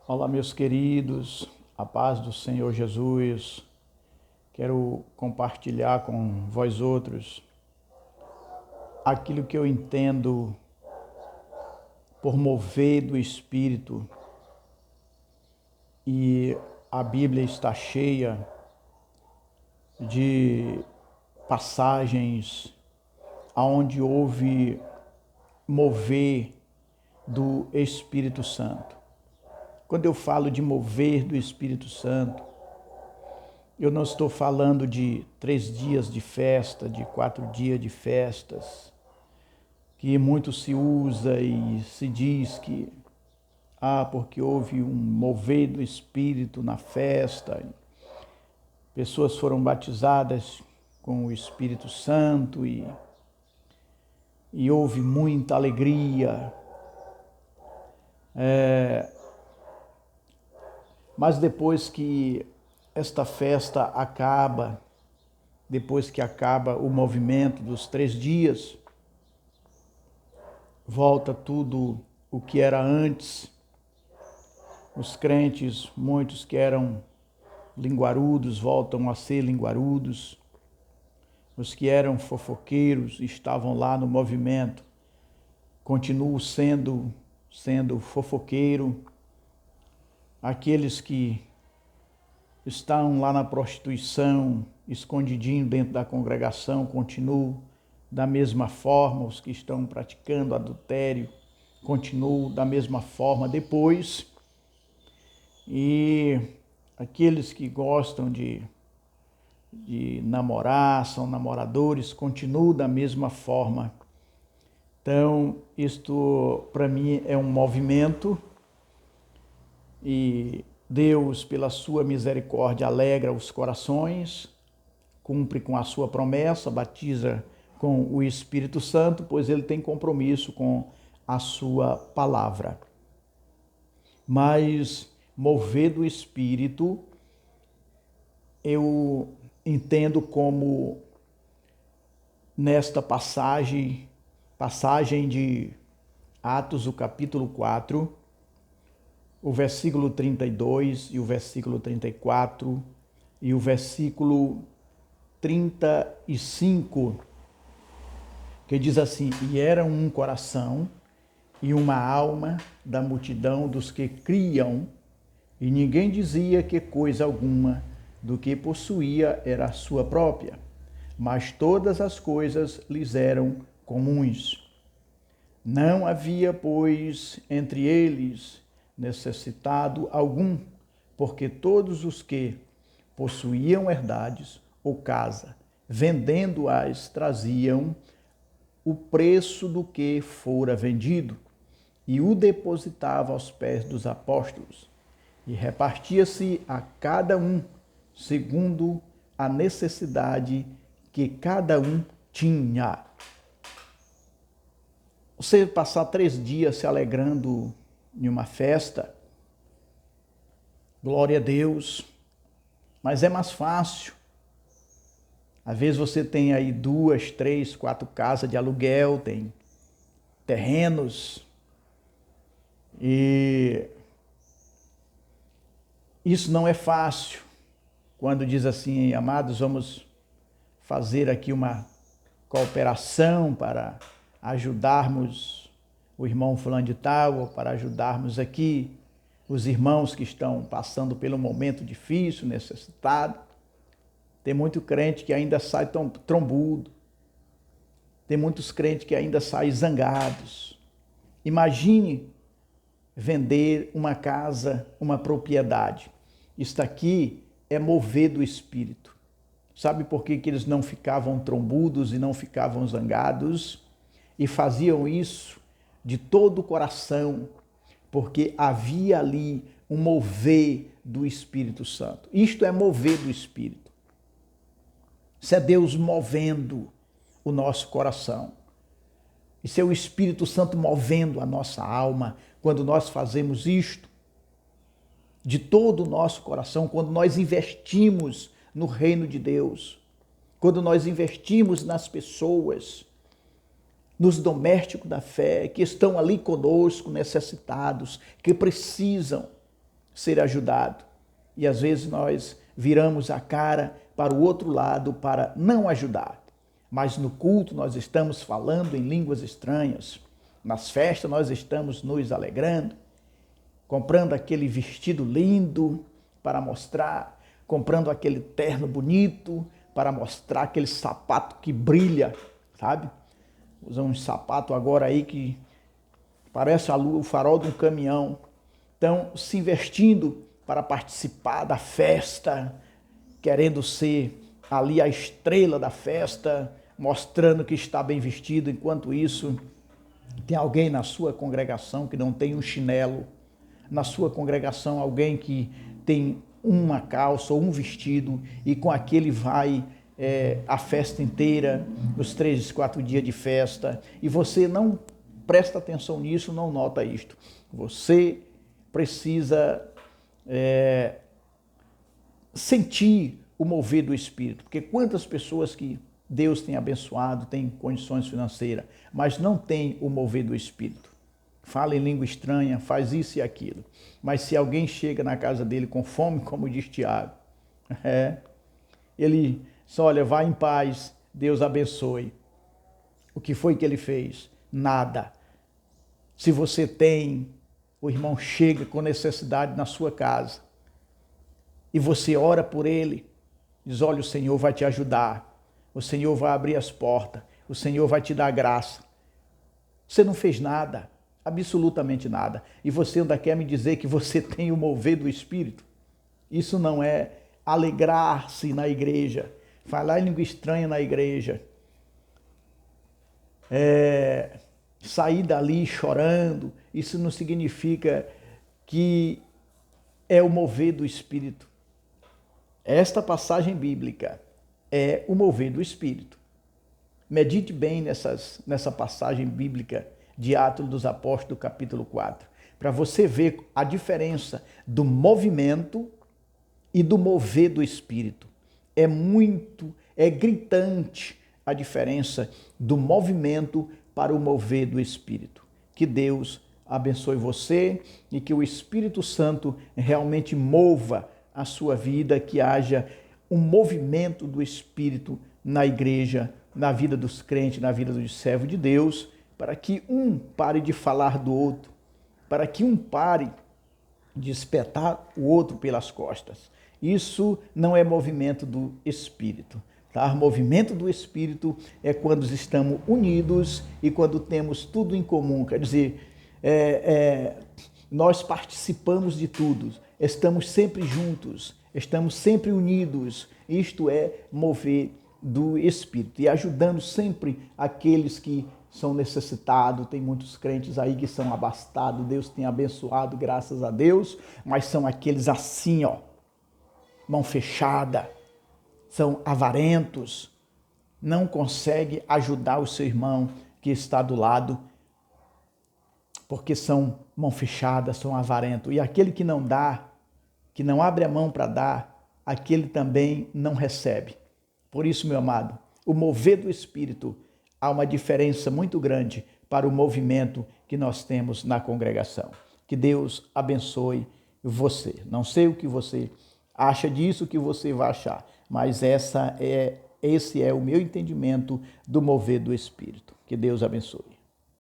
Olá, meus queridos, a paz do Senhor Jesus. Quero compartilhar com vós outros aquilo que eu entendo por mover do Espírito. E a Bíblia está cheia de passagens onde houve mover do Espírito Santo. Quando eu falo de mover do Espírito Santo, eu não estou falando de 3 dias de festa, de 4 dias de festas, que muito se usa e se diz que, porque houve um mover do Espírito na festa, pessoas foram batizadas com o Espírito Santo e houve muita alegria. Mas depois que esta festa acaba, depois que acaba o movimento dos 3 dias, volta tudo o que era antes. Os crentes, muitos que eram linguarudos, voltam a ser linguarudos. Os que eram fofoqueiros, estavam lá no movimento, continuam sendo fofoqueiro. Aqueles que estão lá na prostituição, escondidinho dentro da congregação, continuam da mesma forma. Os que estão praticando adultério continuam da mesma forma depois. E aqueles que gostam de namorar, são namoradores, continuam da mesma forma. Então, isto para mim é um movimento. E Deus, pela sua misericórdia, alegra os corações, cumpre com a sua promessa, batiza com o Espírito Santo, pois ele tem compromisso com a sua palavra. Mas mover do Espírito, eu entendo como nesta passagem de Atos, o capítulo 4, o versículo 32 e o versículo 34 e o versículo 35, que diz assim: e era um coração e uma alma da multidão dos que criam, e ninguém dizia que coisa alguma do que possuía era sua própria, mas todas as coisas lhes eram comuns. Não havia, pois, entre eles necessitado algum, porque todos os que possuíam herdades ou casa, vendendo-as, traziam o preço do que fora vendido e o depositava aos pés dos apóstolos, e repartia-se a cada um segundo a necessidade que cada um tinha. Você passar 3 dias se alegrando em uma festa, glória a Deus, mas é mais fácil. Às vezes você tem aí 2, 3, 4 casas de aluguel, tem terrenos, e isso não é fácil. Quando diz assim: amados, vamos fazer aqui uma cooperação para ajudarmos o irmão fulano de tal, ou para ajudarmos aqui os irmãos que estão passando pelo momento difícil, necessitado. Tem muito crente que ainda sai trombudo. Tem muitos crentes que ainda saem zangados. Imagine vender uma casa, uma propriedade. Isto aqui é mover do Espírito. Sabe por que eles não ficavam trombudos e não ficavam zangados? E faziam isso de todo o coração, porque havia ali um mover do Espírito Santo. Isto é mover do Espírito. Isso é Deus movendo o nosso coração. Isso é o Espírito Santo movendo a nossa alma quando nós fazemos isto de todo o nosso coração, quando nós investimos no reino de Deus, quando nós investimos nas pessoas, nos domésticos da fé, que estão ali conosco, necessitados, que precisam ser ajudado. E às vezes nós viramos a cara para o outro lado para não ajudar. Mas no culto nós estamos falando em línguas estranhas. Nas festas nós estamos nos alegrando, comprando aquele vestido lindo para mostrar, comprando aquele terno bonito para mostrar, aquele sapato que brilha, sabe? Usamos um sapato agora aí que parece o farol de um caminhão. Então, se vestindo para participar da festa, querendo ser ali a estrela da festa, mostrando que está bem vestido. Enquanto isso, tem alguém na sua congregação que não tem um chinelo, na sua congregação alguém que tem uma calça ou um vestido e com aquele vai a festa inteira, os 3, 4 dias de festa, e você não presta atenção nisso, não nota isto. Você precisa sentir o mover do Espírito, porque quantas pessoas que Deus tem abençoado, tem condições financeiras, mas não tem o mover do Espírito. Fala em língua estranha, faz isso e aquilo. Mas se alguém chega na casa dele com fome, como diz Tiago, ele só olha, vai em paz, Deus abençoe. O que foi que ele fez? Nada. Se você tem, o irmão chega com necessidade na sua casa e você ora por ele, diz, olha, o Senhor vai te ajudar, o Senhor vai abrir as portas, o Senhor vai te dar graça. Você não fez nada, absolutamente nada, e você ainda quer me dizer que você tem o mover do Espírito? Isso não é alegrar-se na igreja, falar em língua estranha na igreja, sair dali chorando. Isso não significa que é o mover do Espírito. Esta passagem bíblica é o mover do Espírito. Medite bem nessa passagem bíblica de Atos dos Apóstolos, capítulo 4, para você ver a diferença do movimento e do mover do Espírito. É gritante a diferença do movimento para o mover do Espírito. Que Deus abençoe você e que o Espírito Santo realmente mova a sua vida, que haja um movimento do Espírito na igreja, na vida dos crentes, na vida dos servos de Deus, para que um pare de falar do outro, para que um pare de espetar o outro pelas costas. Isso não é movimento do Espírito. Tá? Movimento do Espírito é quando estamos unidos e quando temos tudo em comum. Quer dizer, nós participamos de tudo, estamos sempre juntos, estamos sempre unidos. Isto é mover do Espírito e ajudando sempre aqueles que são necessitados. Tem muitos crentes aí que são abastados, Deus tem abençoado, graças a Deus, mas são aqueles assim, mão fechada, são avarentos, não consegue ajudar o seu irmão que está do lado, porque são mão fechada, são avarentos. E aquele que não dá, que não abre a mão para dar, aquele também não recebe. Por isso, meu amado, o mover do Espírito há uma diferença muito grande para o movimento que nós temos na congregação. Que Deus abençoe você. Não sei o que você acha disso, o que você vai achar, mas esse é o meu entendimento do mover do Espírito. Que Deus abençoe.